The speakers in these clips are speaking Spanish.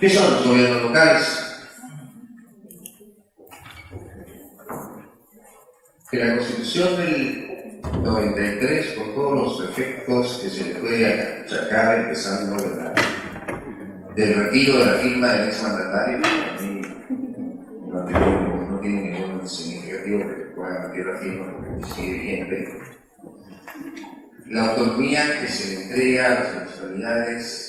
¿Qué son los gobiernos locales? Que la Constitución del 93, con todos los efectos que se le puede achacar, empezando del retiro de la firma del exmandatario, no tiene ningún significativo que pueda retirar la firma porque sigue vigente. La autonomía que se le entrega a las municipalidades,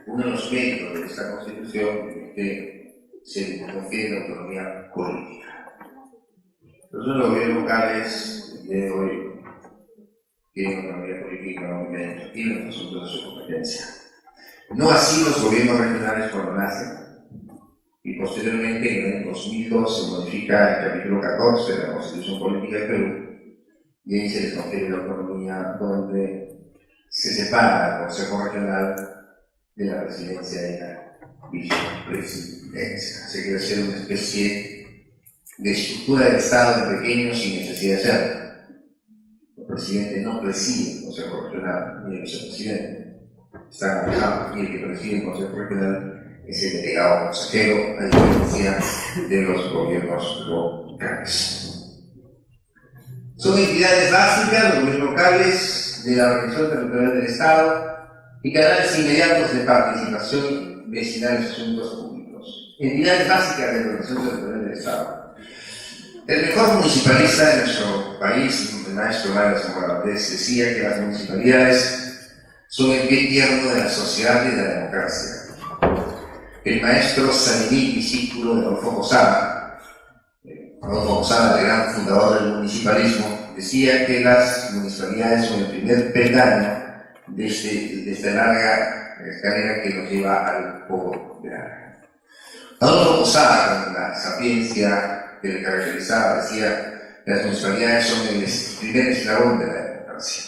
uno de los méritos de esta Constitución es que se le confiere la autonomía política. Entonces los gobiernos locales, el día de hoy, tienen autonomía política y económica administrativa en los asuntos de su competencia. No así los gobiernos regionales cuando nacen, y posteriormente en el 2002 se modifica el capítulo 14 de la Constitución Política del Perú, y ahí se les confiere la autonomía donde se separa el Consejo Regional de la presidencia y la vicepresidencia. Se quiere hacer una especie de estructura del Estado de pequeño sin necesidad de serlo. El presidente no preside el Consejo Regional ni el vicepresidente. Está manejado y el que preside el Consejo Regional es el delegado consejero, a diferencia de los gobiernos locales. Son entidades básicas, los gobiernos locales, de la organización territorial del Estado y canales inmediatos de participación vecinal en asuntos públicos. Entidades básicas de la organización territorial del Estado. El mejor municipalista de nuestro país, el maestro Vargas Morales, decía que las municipalidades son el pie tierno de la sociedad y de la democracia. El maestro Sanilí, discípulo de Adolfo Posada, el gran fundador del municipalismo, decía que las municipalidades son el primer peldaño de esta larga escalera que nos lleva al poder. Adolfo Posada, con la sapiencia que le caracterizaba, decía que las municipalidades son el primer eslabón de la democracia.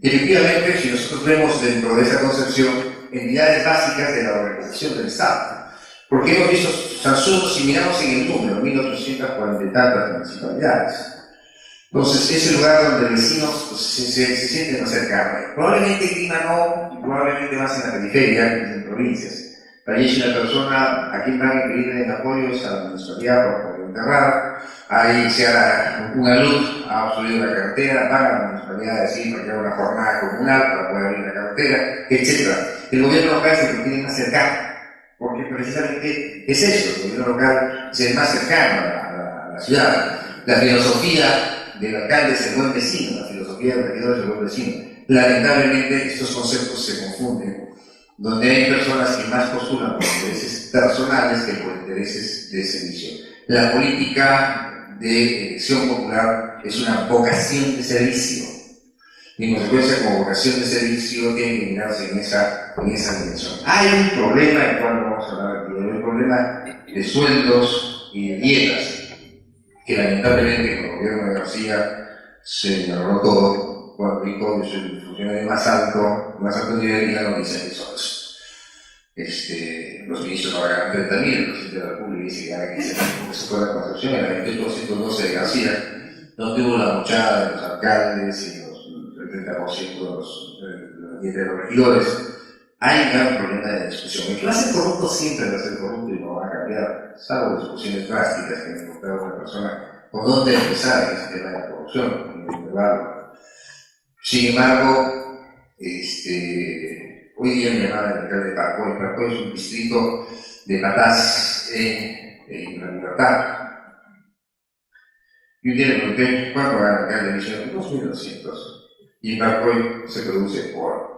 Y efectivamente, si nosotros vemos dentro de esa concepción entidades básicas de la organización del Estado, porque hemos visto tan solo, si miramos en el número, 1840 y tantas municipalidades. Entonces, es el lugar donde los vecinos pues, se sienten más cercanos. Probablemente en Lima no, probablemente más en la periferia, en provincias. Fallece una persona, aquí van a pedir en apoyos a la municipalidad por enterrar, ahí se hará una luz, ha obstruido la carretera, van a la municipalidad a decir que hay una jornada comunal para poder abrir la carretera, etc. El gobierno local se lo tiene más cercano, porque precisamente es eso, el gobierno local es el más cercano a la ciudad. La filosofía del alcalde es el buen vecino, la filosofía del regidor es el buen vecino. Lamentablemente estos conceptos se confunden, donde hay personas que más postulan por intereses personales que por intereses de servicio. La política de elección popular es una vocación de servicio. Y en consecuencia, como vocación de servicio, tiene que mirarse en esa dimensión. Hay un problema, en cual vamos a hablar aquí, hay un problema de sueldos y de dietas, que lamentablemente con el gobierno de García se logró todo, cuando dijo yo soy el funcionario más alto nivel y gano 16 soles. Los ministros no ganan 30.000, el presidente de la República dice que gana 15.000, porque se fue la Constitución en el 2812 de García, donde hubo la muchada de los alcaldes y el 30% de los regidores. Hay un gran problema de discusión. El que va a ser corrupto siempre va a ser corrupto y no va a cambiar, salvo discusiones drásticas que han encontrado una persona por dónde empezar en este tema de la corrupción, en el barrio. Sin embargo, hoy día me llamaba el alcalde de Parcoy. Parcoy es un distrito de Patás en La Libertad. Y un día le pregunté, ¿cuánto gana el alcalde? Me dijeron, 2.200. Y en Parcoy se produce oro.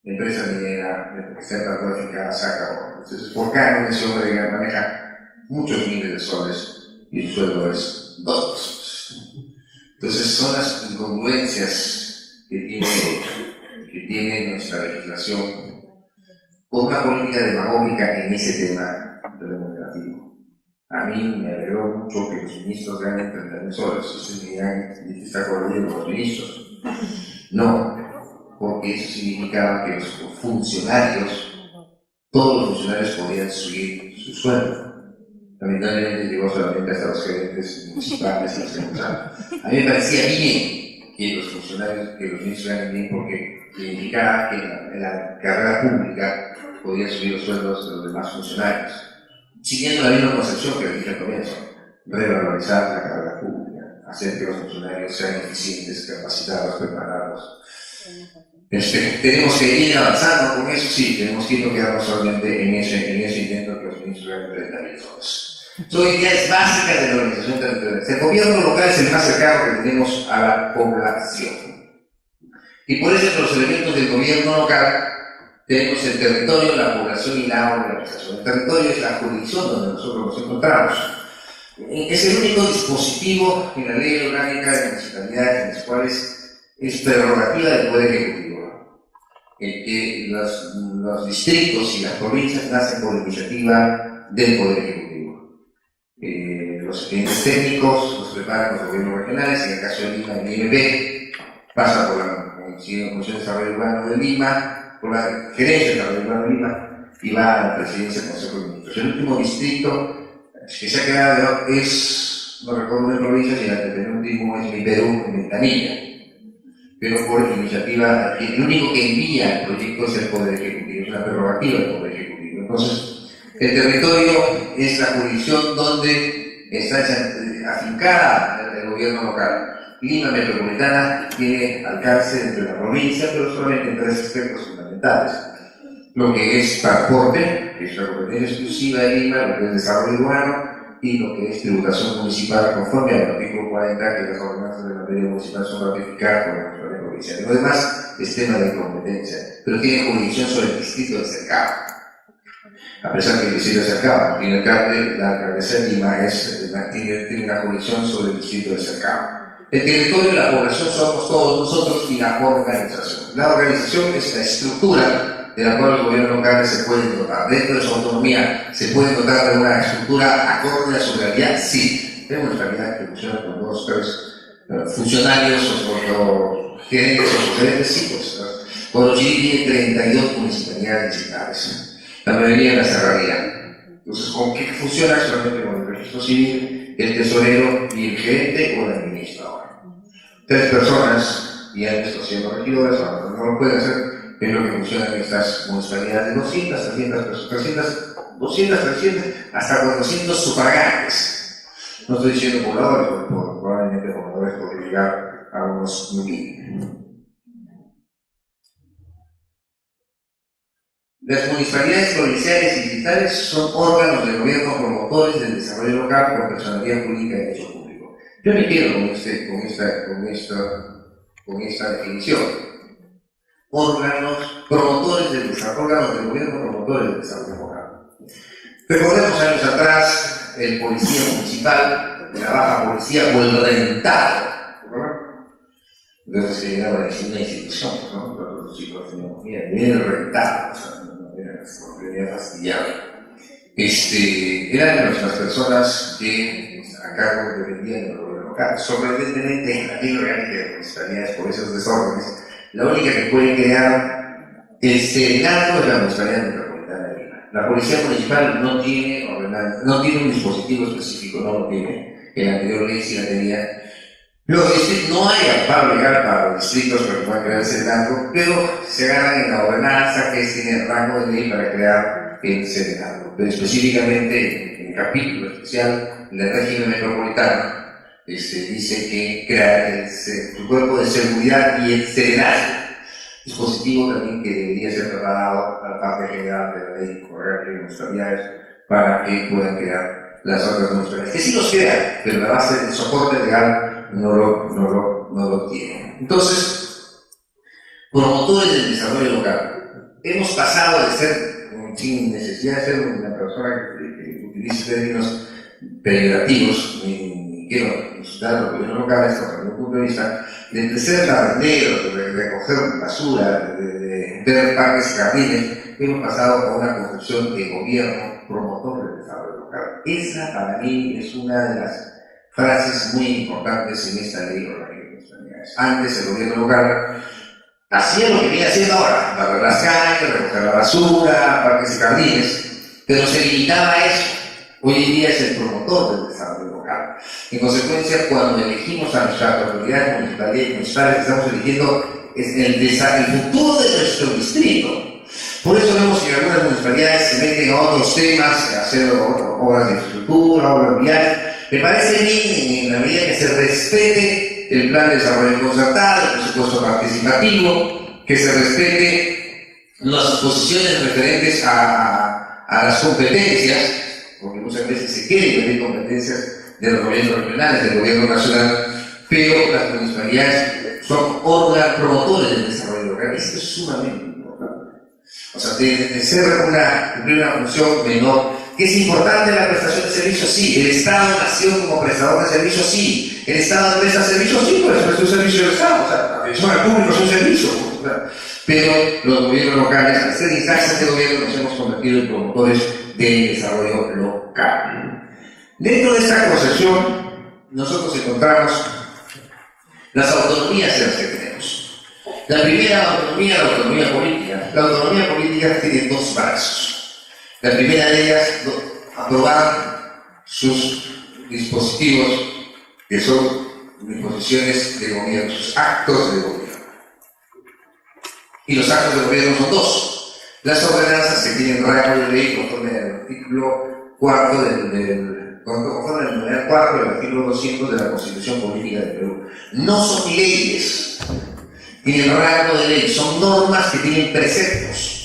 La empresa minera que está en saca oro. Entonces, por cada ese hombre maneja muchos miles de soles y el sueldo es 2 pesos. Entonces, son las incongruencias que tiene nuestra legislación con una política demagógica en ese tema remunerativo. A mí me alegró mucho que los ministros ganen 30.000 soles. Ustedes me dirán, está corriendo los ministros. No, porque eso significaba que los funcionarios, todos los funcionarios podían subir su sueldo. Lamentablemente llegó solamente hasta los gerentes municipales y los secretarios. A mí me parecía bien que los funcionarios, que los ministros ganen bien, porque significaba que en la carrera pública podía subir los sueldos de los demás funcionarios, siguiendo la misma concepción que dije al comienzo: revalorizar la carrera pública, hacer que los funcionarios sean eficientes, capacitados, preparados. Tenemos que ir avanzando con eso, sí, tenemos que no quedarnos solamente en ese intento que los ministros ganen 30.000 soles. Son ideas básicas de la organización territorial. El gobierno local es el más cercano que tenemos a la población. Y por eso, entre los elementos del gobierno local, tenemos el territorio, la población y la organización. El territorio es la jurisdicción donde nosotros nos encontramos. Es el único dispositivo en la ley orgánica de municipalidades en las cuales es prerrogativa del Poder Ejecutivo. Que los distritos y las provincias nacen por iniciativa del Poder Ejecutivo. Los expedientes técnicos los preparan los gobiernos regionales, en el caso de Lima, el IMP pasa por la Comisión de Desarrollo Urbano de Lima, por la Gerencia de Desarrollo Urbano de Lima, y va a la Presidencia del Consejo de Ministros. El último distrito que se ha quedado es, no recuerdo de provincia, y el antepenúltimo es mi Perú, en Ventanilla. Pero por iniciativa, el único que envía el proyecto es el Poder Ejecutivo, es una prerrogativa del Poder Ejecutivo. Entonces, el territorio es la jurisdicción donde está afincada el gobierno local. Lima Metropolitana tiene alcance dentro de la provincia, pero solamente en 3 aspectos fundamentales: lo que es transporte, que es la competencia exclusiva de Lima; lo que es desarrollo urbano; y lo que es tributación municipal, conforme al artículo 40, que las ordenanzas de materia municipal son ratificadas por la autoridad provincial. Lo demás es tema de competencia, pero tiene jurisdicción sobre el distrito del cercado. A pesar que el distrito del cercado tiene alcalde, la alcaldesa de Lima tiene una jurisdicción sobre el distrito del cercado. El territorio y la población somos todos nosotros, y la organización. La organización es la estructura de la cual los gobiernos locales se pueden dotar. Dentro de su autonomía, ¿se pueden dotar de una estructura acorde a su realidad? Sí. Tenemos una realidad que funciona con 2 o 3 funcionarios o gerentes o sugerentes, sí, pues. Corochiri tiene 32 municipalidades digitales. La mayoría en la serranía. Entonces, ¿con qué funciona? Solamente con el registro civil, el tesorero y el gerente o el administrador. 3 personas, y antes lo hacían los regidores, ahora no lo pueden hacer. Es lo que funciona en estas municipalidades de 200, 300 personas, 200, 300, hasta 400 sufragantes. No estoy diciendo pobladores, porque probablemente pobladores podrían llegar a unos 1000. Las municipalidades provinciales y distritales son órganos del gobierno promotores del desarrollo local con personalidad jurídica de derecho público. Yo me quedo con esta definición. Órganos promotores del desarrollo, órganos del gobierno promotores del desarrollo local. Recordemos años atrás el policía municipal, la baja policía o el rentado. Entonces se llegaba a decir una institución, ¿no? Los chicos teníamos, mira, bien rentado, o sea, no era fastidiado. Eran las personas que a cargo dependían del gobierno local. Sorprendentemente, en la ley orgánica de municipalidades, por esos desórdenes, la única que puede crear el serenazgo es la Municipalidad Metropolitana de Lima. La Policía Municipal no tiene un dispositivo específico, no lo tiene. En la anterior ley sí la tenía. Los distritos, no hay amparo legal para los distritos para que puedan crear el serenazgo, pero se ganan en la ordenanza que tiene el rango de ley para crear el serenazgo. Pero específicamente en el capítulo especial del régimen metropolitano, dice que crea el cuerpo de seguridad y el serenazgo, dispositivo también que debería ser trasladado a la parte general de la ley orgánica de municipalidades para que puedan crear las otras municipalidades, que sí los crean, pero la base del soporte legal no lo tienen. Entonces, promotores del desarrollo local, hemos pasado de ser, sin necesidad de ser una persona que utilice términos peyorativos, quiero insultar a los gobiernos locales, desde mi punto de vista, de ser lavanderos, de recoger basura, de ver parques y jardines, hemos pasado a una concepción de gobierno promotor del desarrollo local. Esa, para mí, es una de las frases muy importantes en esta ley orgánica de municipalidades. Antes, el gobierno local hacía lo que viene haciendo ahora: barrer las calles, recoger la basura, parques y jardines, pero se limitaba a eso. Hoy en día es el promotor del desarrollo local. En consecuencia, cuando elegimos a nuestras autoridades municipales, estamos eligiendo el futuro de nuestro distrito. Por eso vemos que algunas municipalidades se meten a otros temas, a hacer obras de infraestructura, obras viales. Me parece bien en la medida que se respete el plan de desarrollo concertado, el presupuesto participativo, que se respete las disposiciones referentes a las competencias, porque muchas veces se quieren pedir competencias de los gobiernos regionales, del gobierno nacional, pero las municipalidades son órganos promotores del desarrollo local. Esto es sumamente importante. O sea, de ser cumplir una función menor, que es importante la prestación de servicios, sí. El Estado nació como prestador de servicios, sí. El Estado presta servicios, sí, por eso es un servicio del Estado. O sea, la atención al público es un servicio. O sea, pero los gobiernos locales, al ser instancias de gobierno, nos hemos convertido en promotores del desarrollo local. Dentro de esta concepción, nosotros encontramos las autonomías en las que tenemos. La primera autonomía, la autonomía política. La autonomía política tiene dos brazos. La primera de ellas, aprobar sus dispositivos, que son disposiciones de gobierno, sus actos de gobierno. Y los actos de gobierno son dos. Las ordenanzas que tienen rango de ley conforme al artículo 4 conforme al numeral 4 del artículo 200 de la Constitución Política del Perú. No son leyes, tienen rango de ley, son normas que tienen preceptos.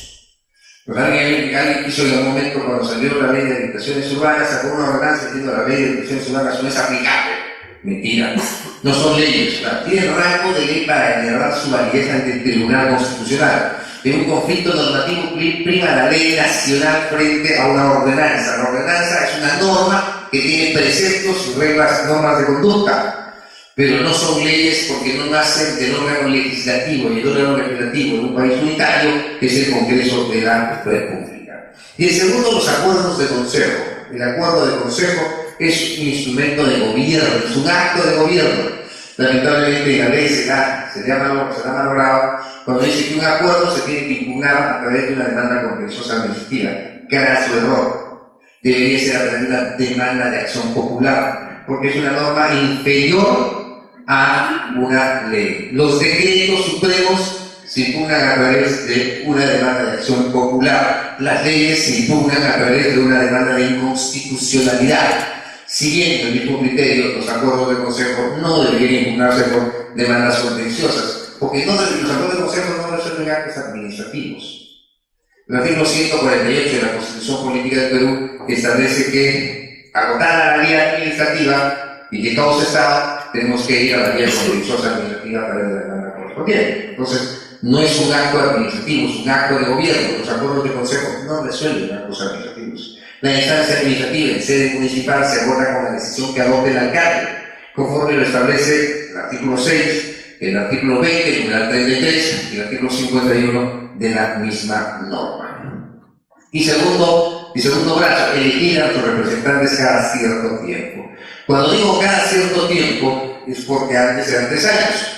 Pues alguien quiso en algún momento, cuando salió la ley de habitaciones urbanas, sacó una ordenanza diciendo que la ley de habitaciones urbanas no es aplicable. Mentira, no son leyes, tienen rango de ley para generar su validez ante el Tribunal Constitucional. En un conflicto normativo prima la ley nacional frente a una ordenanza. La ordenanza es una norma que tiene preceptos y reglas, normas de conducta, pero no son leyes porque no nacen del órgano legislativo, y el órgano legislativo en un país unitario es el Congreso de la República. Y el segundo, los acuerdos de consejo. El acuerdo de consejo es un instrumento de gobierno, es un acto de gobierno. Lamentablemente la ley se ha malogrado cuando dice que un acuerdo se tiene que impugnar a través de una demanda contenciosa administrativa. Cara su error. Debería ser a través de una demanda de acción popular, porque es una norma inferior a una ley. Los decretos supremos se impugnan a través de una demanda de acción popular. Las leyes se impugnan a través de una demanda de inconstitucionalidad. Siguiendo el mismo criterio, los acuerdos de consejo no deberían impugnarse por demandas contenciosas, porque los acuerdos de consejo no resuelven actos administrativos. El artículo 148 de la Constitución Política del Perú establece que, agotada la vía administrativa y que todo cesado, tenemos que ir a la vía contenciosa administrativa a través de la demanda correspondiente. Entonces, no es un acto administrativo, es un acto de gobierno. Los acuerdos de consejo no resuelven actos administrativos. La instancia administrativa en sede municipal se aborda con la decisión que adopte el alcalde, conforme lo establece el artículo 6, el artículo 20, el numeral 33 y el artículo 51 de la misma norma. Y segundo brazo, elegir a sus representantes cada cierto tiempo. Cuando digo cada cierto tiempo, es porque antes eran 3 años.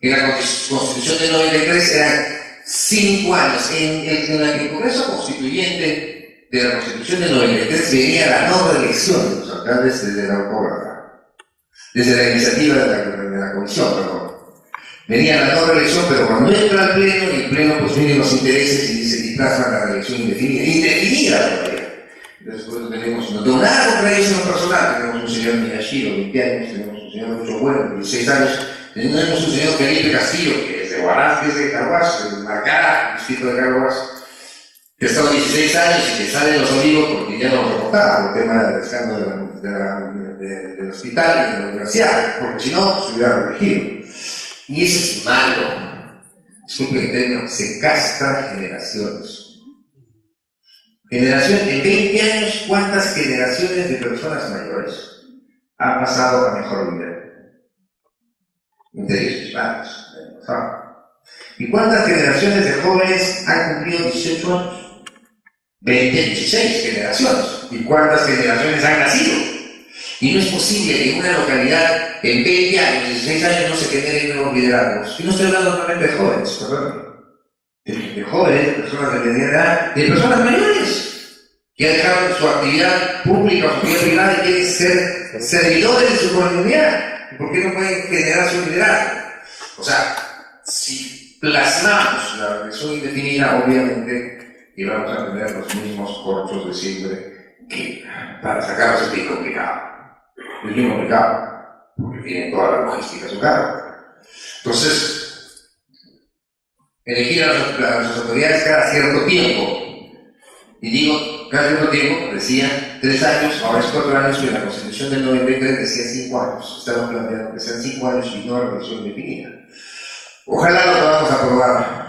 En la Constitución del 93 eran 5 años. En el Congreso Constituyente de la Constitución del 93 venía la no reelección de los alcaldes desde la autógrafa, desde la iniciativa de la comisión, perdón. Venía la no reelección, pero cuando entra al pleno, y el pleno pues miren los intereses y dice que plasma la reelección indefinida todavía. Entonces pues tenemos, no tengo nada contra ellos en lo personal, tenemos un señor Miyashiro, 20 años, tenemos un señor Mucho Bueno, 16 años, tenemos un señor Felipe Castillo, que es de Huaraz, que es de Caguas, de Marcara, distrito de Caguas, que ha estado 16 años y que sale de los olivos porque ya no lo reportaba por el tema del escándalo del hospital y de la universidad, porque si no se hubiera reelegido. Y eso es malo. Disculpe el término, se castra generaciones. En 20 años, ¿cuántas generaciones de personas mayores han pasado a mejor nivel? Entre ellos hispanos. ¿Y cuántas generaciones de jóvenes han cumplido 18 años? 20, 16 generaciones. ¿Y cuántas generaciones han nacido? Y no es posible que en una localidad en 20 años, 16 años no se generen nuevos liderazgos. Y no estoy hablando solamente de jóvenes, perdón. De jóvenes, de personas de mediana edad, de personas mayores que han dejado su actividad pública o su actividad privada y quieren ser servidores de su comunidad. ¿Y por qué no pueden generar su liderazgo? O sea, si plasmamos la reelección indefinida, obviamente y vamos a tener los mismos corchos de siempre, que para sacarlos es bien complicado. Es bien complicado, porque tienen toda la logística a su cargo. Entonces, elegir a nuestras autoridades cada cierto tiempo. Y digo, cada cierto tiempo, decía 3 años, ahora es 4 años, pero la Constitución del 93 decía 5 años. Estamos planteando que sean 5 años y no la reducción definida. Ojalá lo podamos aprobar,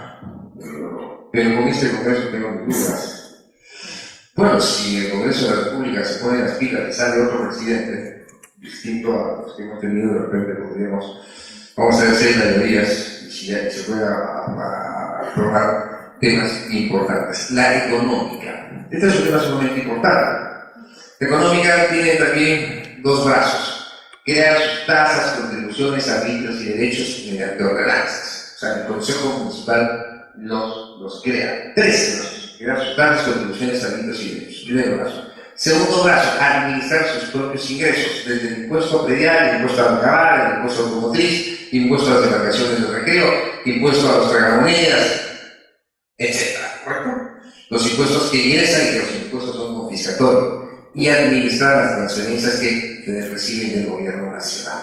pero con este Congreso tengo mis dudas. Bueno, si el Congreso de la República se pone las pilas y sale otro presidente, distinto a los que hemos tenido, de repente podríamos, vamos a hacer mayorías y si ya se pueda aprobar temas importantes. La económica. Este es un tema sumamente importante. La económica tiene también 2 brazos. Crear tasas, contribuciones, arbitrios y derechos mediante ordenanzas. O sea, el Consejo Municipal los crea. 3 brazos. Crear sus tasas, contribuciones, arbitrios y derechos. Primer brazo. Segundo brazo, administrar sus propios ingresos, desde el impuesto predial, el impuesto a la cabal, el impuesto automotriz, impuesto a las embarcaciones de recreo, impuesto a los tragamonedas, etc. ¿Correcto? Los impuestos que ingresan y que los impuestos son confiscatorios. Y administrar las transferencias que reciben del gobierno nacional.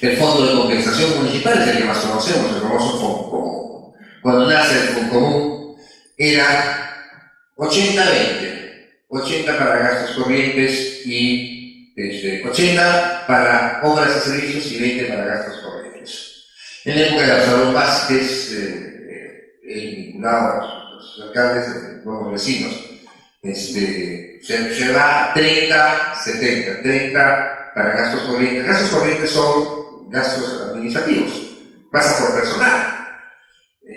El Fondo de Compensación Municipal es el que más conocemos, el famoso Fondo Común. Cuando nace el Fondo Común era 80-20. 80 para gastos corrientes y 80 para obras y servicios y 20 para gastos corrientes. En la época de la salud Vázquez, vinculado a los alcaldes, nuevos vecinos, se va a 30-70, 30 para gastos corrientes. Gastos corrientes son gastos administrativos, pasa por personal.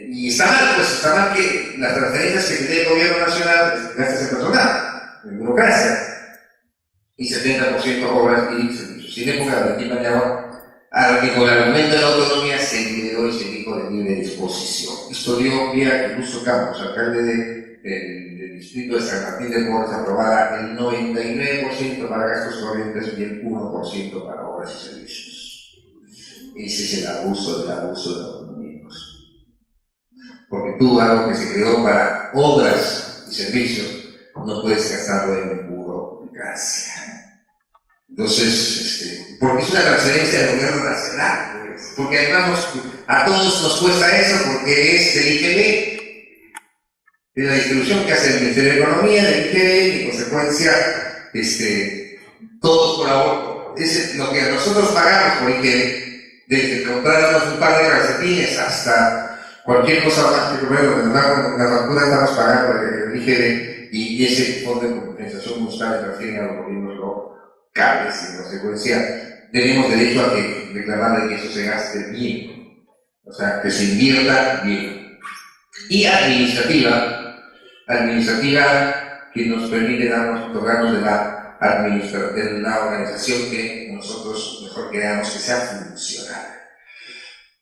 Y está mal, pues está mal que las transferencias que tiene el gobierno nacional gastes en personal, en burocracia, y 70% obras y servicios. Y en época de Valentín Paniagua, a lo que con el argumento de la autonomía se liberó y se dijo de libre disposición. Esto dio pie a que Augusto Campos, alcalde del distrito de San Martín de Porres, aprobara el 99% para gastos corrientes y el 1% para obras y servicios. Ese es el abuso de los autonómicos. Porque tú, algo que se creó para obras y servicios, no puedes gastarlo en burocracia. Entonces, porque es una transferencia del gobierno nacional, pues, porque además a todos nos cuesta eso, porque es del IGB, de la distribución que hace el Ministerio de Economía, del IGB, y en consecuencia, todos colaboran. Es lo que nosotros pagamos por IGB, desde comprarnos un par de calcetines hasta cualquier cosa más que comer, donde nos dan una factura, estamos pagando el IGB. Y ese fondo de compensación municipal transfiere a los gobiernos locales. En consecuencia, tenemos derecho a reclamar que eso se gaste bien, o sea, que se invierta bien. Y administrativa que nos permite otorgarnos de la organización que nosotros mejor creamos que sea funcional.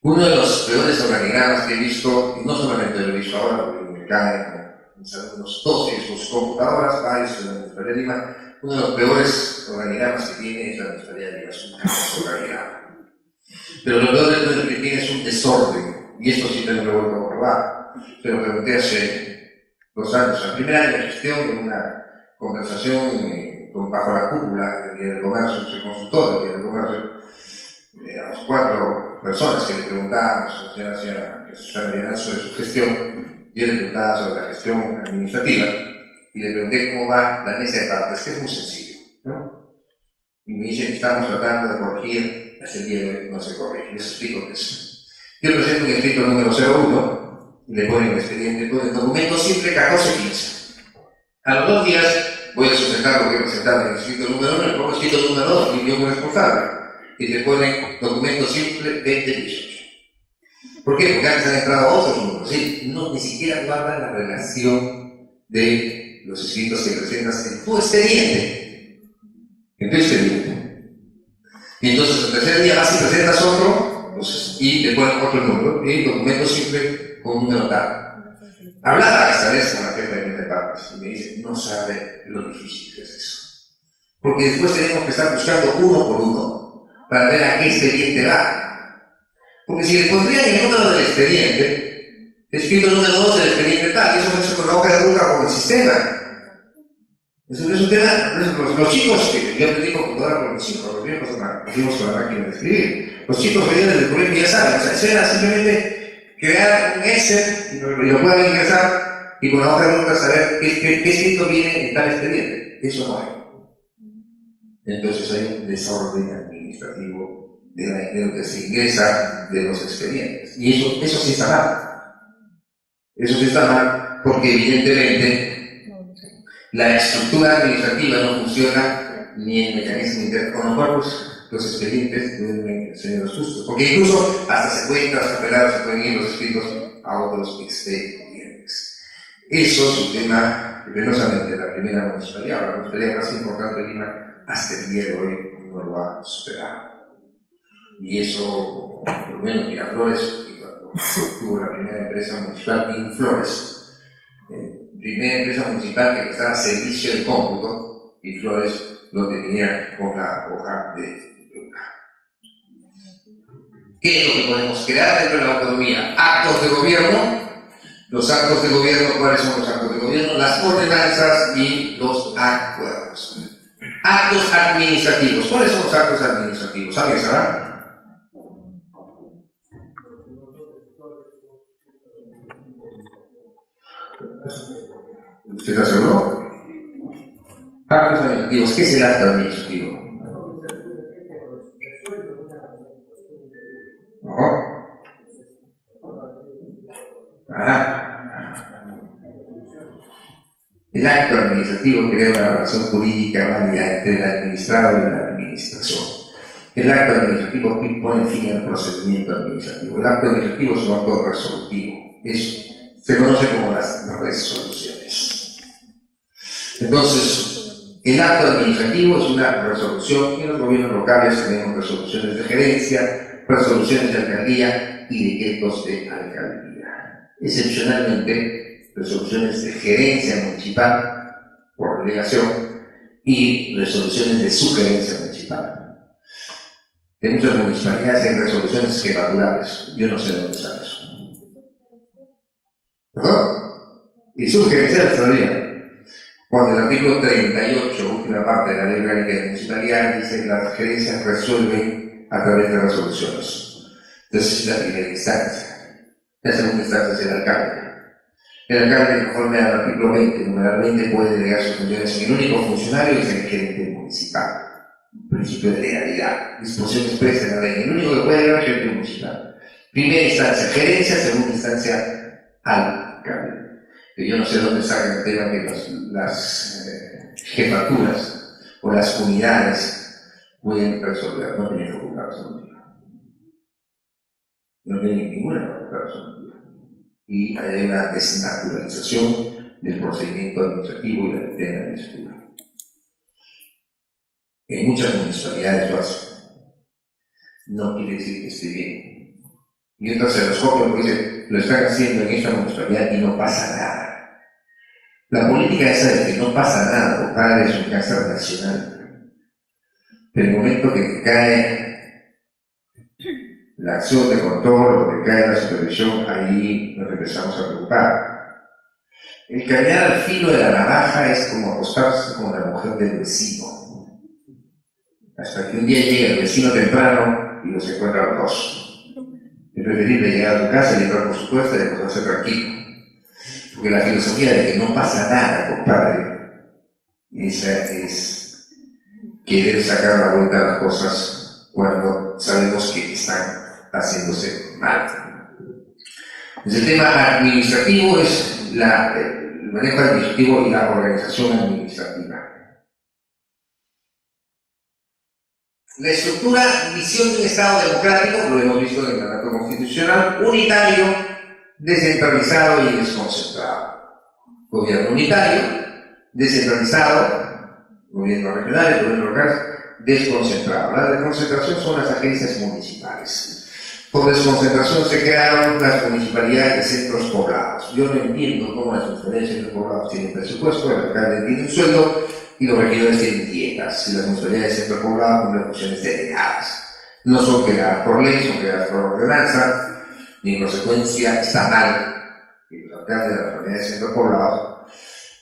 Uno de los peores organigramas que he visto, y no solamente lo he visto ahora, porque me caen unos 12 en sus computadoras, varios en la Municipalidad de Lima, uno de los peores organigramas que tiene es la Municipalidad de Lima, es un caos organigrama. Pero lo peor de todo es que tiene es un desorden, y esto sí también lo vuelvo a comprobar. Se lo pregunté hace 2 años, al primer año de gestión, en una conversación bajo la cúpula del Día del Comercio, soy consultor del Día del Comercio, a las 4 personas que le preguntábamos, la señora que se está liderando sobre su gestión. Yo le preguntaba sobre la gestión administrativa y le pregunté cómo va la mesa de partes, que es muy sencillo, ¿no? Y me dicen que estamos tratando de corregir, hasta el día de hoy no se corrige. Les explico qué es. Yo presento un escrito número 01 y le ponen el expediente, ponen el documento simple 1415. A los 2 días voy a sustentar lo que presentaba en el escrito número 1, le pongo el escrito número 2 y yo como responsable. Y le ponen documento simple 2018. ¿Por qué? Porque antes han entrado otros números, ¿sí? No, ni siquiera guardan la relación de los escritos que presentas en tu expediente. En tu expediente. Y entonces el tercer día vas y presentas otro, entonces, y le ponen otro número, y documento simple con un número tal. Hablaba esta vez con la jefa de Mente Partes y me dice, no sabe lo difícil que es eso. Porque después tenemos que estar buscando uno por uno para ver a qué expediente va. Porque si le pondrían el número del expediente, Escrito número 2 del expediente tal, y eso no se coloca de ruta con el sistema. Eso es un tema, los chicos, que yo aprendí computadora con los chicos, los viejos hicimos con la máquina de escribir. Los chicos venían desde el colegio ya saben, o sea, eso era simplemente crear un Excel y lo pueden ingresar y con la hoja de ruta saber qué escrito viene en tal expediente. Eso no hay. Entonces hay un desorden administrativo de lo que se ingresa de los expedientes. Y eso sí está mal. Eso sí está mal porque evidentemente la estructura administrativa no funciona ni el mecanismo interno, con lo cual los expedientes deben ser los justos, porque incluso hasta se pueden traspapelar, se pueden ir los escritos a otros expedientes. Eso es un tema que penosamente la primera municipalidad, la municipalidad más importante de Lima, hasta el día de hoy no lo ha superado. Y eso, por lo menos Miraflores, cuando tuvo la primera empresa municipal, Inflores, primera empresa municipal que prestaba servicio de cómputo, y Flores lo tenía con la hoja de ruta. ¿Qué es lo que podemos crear dentro de la autonomía? Actos de gobierno. Los actos de gobierno, ¿cuáles son los actos de gobierno? Las ordenanzas y los acuerdos. Actos administrativos. ¿Cuáles son los actos administrativos? ¿Alguien sabrá? ¿Usted está seguro? Actos administrativos. ¿Qué es el acto administrativo? El acto administrativo crea una relación jurídica válida entre el administrado y la administración. El acto administrativo pone fin al procedimiento administrativo. El acto administrativo es un acto resolutivo. Eso se conoce como las resoluciones. Entonces, el acto administrativo es una resolución. En los gobiernos locales tenemos resoluciones de gerencia, resoluciones de alcaldía y decretos de alcaldía. Excepcionalmente, resoluciones de gerencia municipal por delegación y resoluciones de sugerencia municipal. En muchas municipalidades hay resoluciones jefaturables. Yo no sé dónde está eso. ¿Perdón? Y sugerencias todavía. Cuando el artículo 38, última parte de la ley orgánica de municipalidad, dice que las gerencias resuelven a través de resoluciones. Entonces es la primera instancia. La segunda instancia es el alcalde. El alcalde, conforme al artículo 20, numeral 20, puede delegar sus funciones en el único funcionario y es el gerente municipal. Principio de legalidad. Disposición expresa en la ley. El único que puede delegar es el gerente municipal. Primera instancia, gerencia. Segunda instancia, alcalde. Que yo no sé dónde sacan el tema que las jefaturas o las unidades pueden resolver. No tienen facultad resolutiva. No tienen ninguna facultad resolutiva. Y hay una desnaturalización del procedimiento administrativo y la tutela administrativa. En muchas municipalidades lo hacen. No quiere decir que esté bien. Y entonces los jóvenes dicen, lo están haciendo en esta municipalidad y no pasa nada. La política esa de que no pasa nada, compadre, es un cáncer nacional. Pero el momento que cae la acción de control o que cae la supervisión, ahí nos empezamos a preocupar. El caminar al filo de la navaja es como acostarse con la mujer del vecino. Hasta que un día llega el vecino temprano y los encuentra los dos. Es preferible llegar a tu casa y entrar por su puerta y acostarse tranquilo. Porque la filosofía de que no pasa nada, compadre, esa es querer sacar la vuelta a las cosas cuando sabemos que están haciéndose mal. Entonces, el tema administrativo es el manejo administrativo y la organización administrativa. La estructura, visión de un Estado democrático, lo hemos visto en el mandato constitucional, unitario, descentralizado y desconcentrado. Gobierno unitario, descentralizado, gobierno regional, gobierno local, desconcentrado. La desconcentración son las agencias municipales. Por desconcentración se crearon las municipalidades de centros poblados. Yo no entiendo cómo las municipalidades de centros poblados tienen presupuesto, el alcalde tiene un sueldo y los regidores tienen dietas. Y las municipalidades de centros poblados cumplen funciones delegadas. No son creadas por ley, son creadas por ordenanza. Y en consecuencia está mal alcalde de la familia de centro poblado,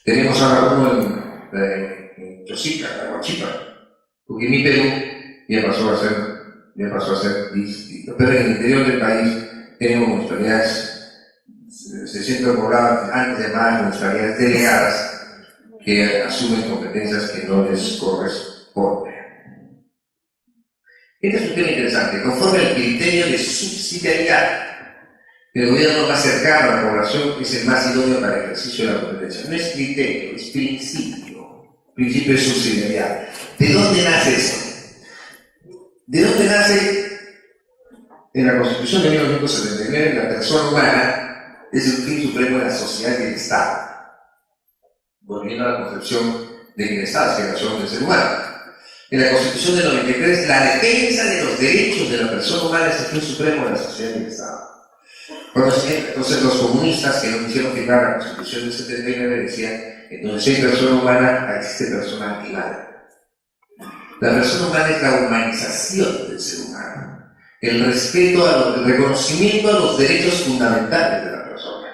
tenemos ahora uno en Chosica, en Huachipa, porque mi Perú ya pasó a ser distinto. Pero en el interior del país tenemos municipalidades de centro poblado, antes de más municipalidades delegadas, que asumen competencias que no les corresponden. Este es un tema interesante. Conforme al criterio de subsidiariedad, el gobierno más cercano a la población es el más idóneo para el ejercicio de la competencia. No es criterio, es principio. Principio de subsidiariedad. ¿De dónde nace eso? ¿De dónde nace? En la Constitución de 1979, la persona humana es el fin supremo de la sociedad y del Estado. Volviendo a la concepción de que el Estado es la creación del ser humano. En la Constitución del 93, la defensa de los derechos de la persona humana es el fin supremo de la sociedad y del Estado. Entonces los comunistas que no quisieron firmar la Constitución del 79 decían: entonces si hay persona humana, existe persona animal. La persona humana es la humanización del ser humano, el respeto, el reconocimiento a los derechos fundamentales de la persona.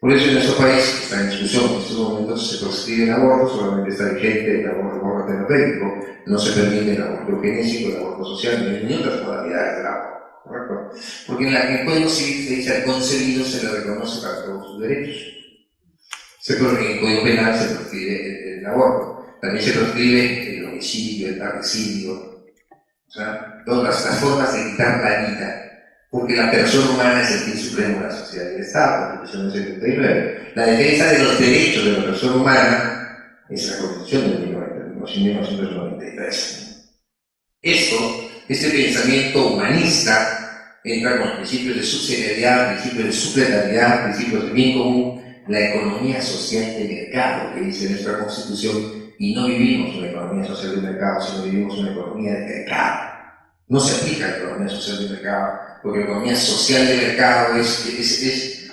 Por eso en nuestro país, que está en discusión en estos momentos, se proscribe el aborto, solamente está vigente el aborto terapéutico, no se permite el aborto eugenésico, el aborto social, ni otras modalidades del aborto. ¿Correcto? Porque en el Código Civil se dice al concebido se le reconoce para todos sus derechos. Se cree que en el Código Penal se proscribe el aborto. También se proscribe el homicidio, el parricidio, o sea, todas las formas de quitar la vida. Porque la persona humana es el fin supremo de la sociedad y del Estado, Constitución del 79. La defensa de los derechos de la persona humana es la Constitución de 1993. Este pensamiento humanista entra con principios de subsidiariedad, principios de supletoriedad, principios de bien común, la economía social de mercado que dice nuestra Constitución, y no vivimos una economía social de mercado, sino vivimos una economía de mercado. No se aplica la economía social de mercado, porque la economía social de mercado es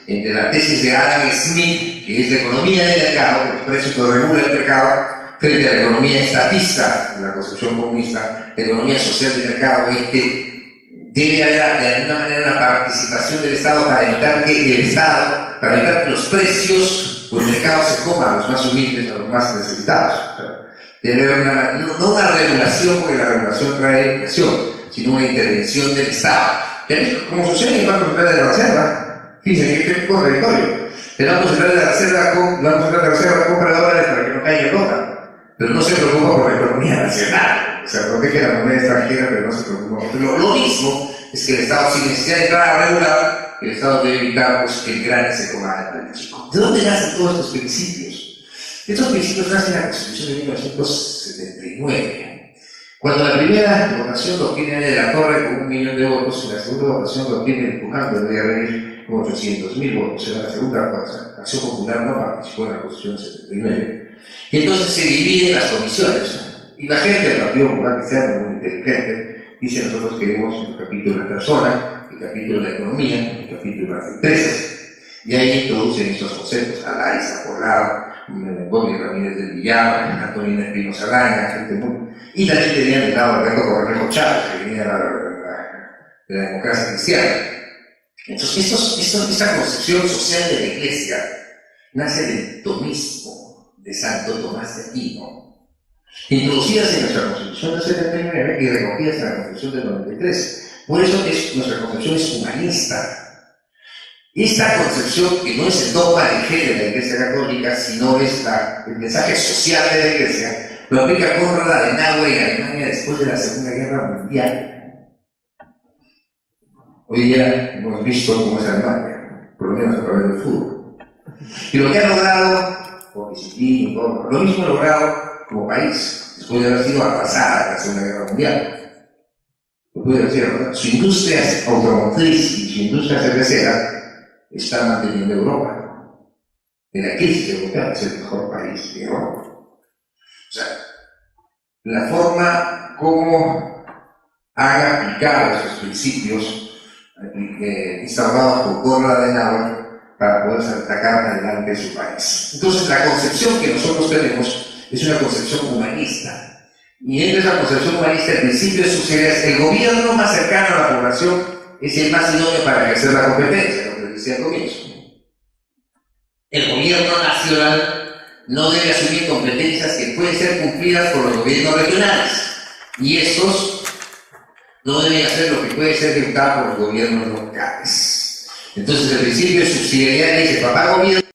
entre la tesis de Adam Smith, que es la economía de mercado, los precios que regula el mercado, frente a la economía estatista de la concepción comunista. La economía social de mercado es que debe haber de alguna manera una participación del Estado para evitar que los precios o el mercado se coma a los más humildes, a los más necesitados. O sea, debe haber no una regulación, porque la regulación trae presión, sino una intervención del Estado. Como sucede en el Banco Central de la Reserva, fíjense que es contradictorio. El Banco Central de la Reserva compra dólares para que no caiga el dólar, pero no se preocupa por la economía nacional. O sea, protege la moneda extranjera, pero no se preocupa. Lo mismo es que el Estado, sin necesidad de entrar a regular, el Estado debe evitar que el grande se coma el chico. ¿De dónde nacen todos estos principios? Estos principios nacen en la Constitución de 1979. Cuando la primera votación lo obtiene de la Torre con 1 millón de votos, y la segunda votación lo obtiene el Pujante de Villarreal con 800.000 votos. En la segunda Acción Popular no participó en la Constitución del 79. Y entonces se dividen las comisiones. Y la gente del Partido Popular Cristiano, muy inteligente, dice: nosotros queremos el capítulo de la persona, el capítulo de la economía, el capítulo de las empresas. Y ahí introducen estos conceptos: Alaiza, Polado, Bobby Ramírez del Villar, Antonina Espinosa Lana, gente muy... Y también tenían el lado Alberto Correjo Chávez, que venía de la democracia cristiana. Entonces, esta concepción social de la Iglesia nace del tomismo de Santo Tomás de Aquino, introducidas en nuestra Constitución del 79 y recogidas en la Constitución del 93. Por eso nuestra concepción es humanista. Esta concepción, que no es el dogma de fe de la Iglesia Católica, sino es el mensaje social de la Iglesia, lo aplica Konrad Adenauer en Alemania después de la Segunda Guerra Mundial. Hoy día hemos visto cómo es Alemania, por lo menos a través del fútbol. Y lo que ha logrado, por disciplina, lo mismo ha logrado como país, después de haber sido arrasada en la Segunda Guerra Mundial. Lo puede decir, ¿no? Su industria automotriz y su industria cervecera está manteniendo Europa. En la crisis europea es el mejor país de Europa. O sea, la forma como han aplicado estos principios instaurados por Konrad Adenauer para poder sacar adelante su país. Entonces, la concepción que nosotros tenemos es una concepción humanista. Y entre esa concepción humanista, el principio de subsidiariedad es el gobierno más cercano a la población es el más idóneo para ejercer la competencia, lo que decía al comienzo. El gobierno nacional no debe asumir competencias que pueden ser cumplidas por los gobiernos regionales, y estos no deben hacer lo que puede ser ejecutado por los gobiernos locales. Entonces el principio de subsidiariedad dice: papá gobierno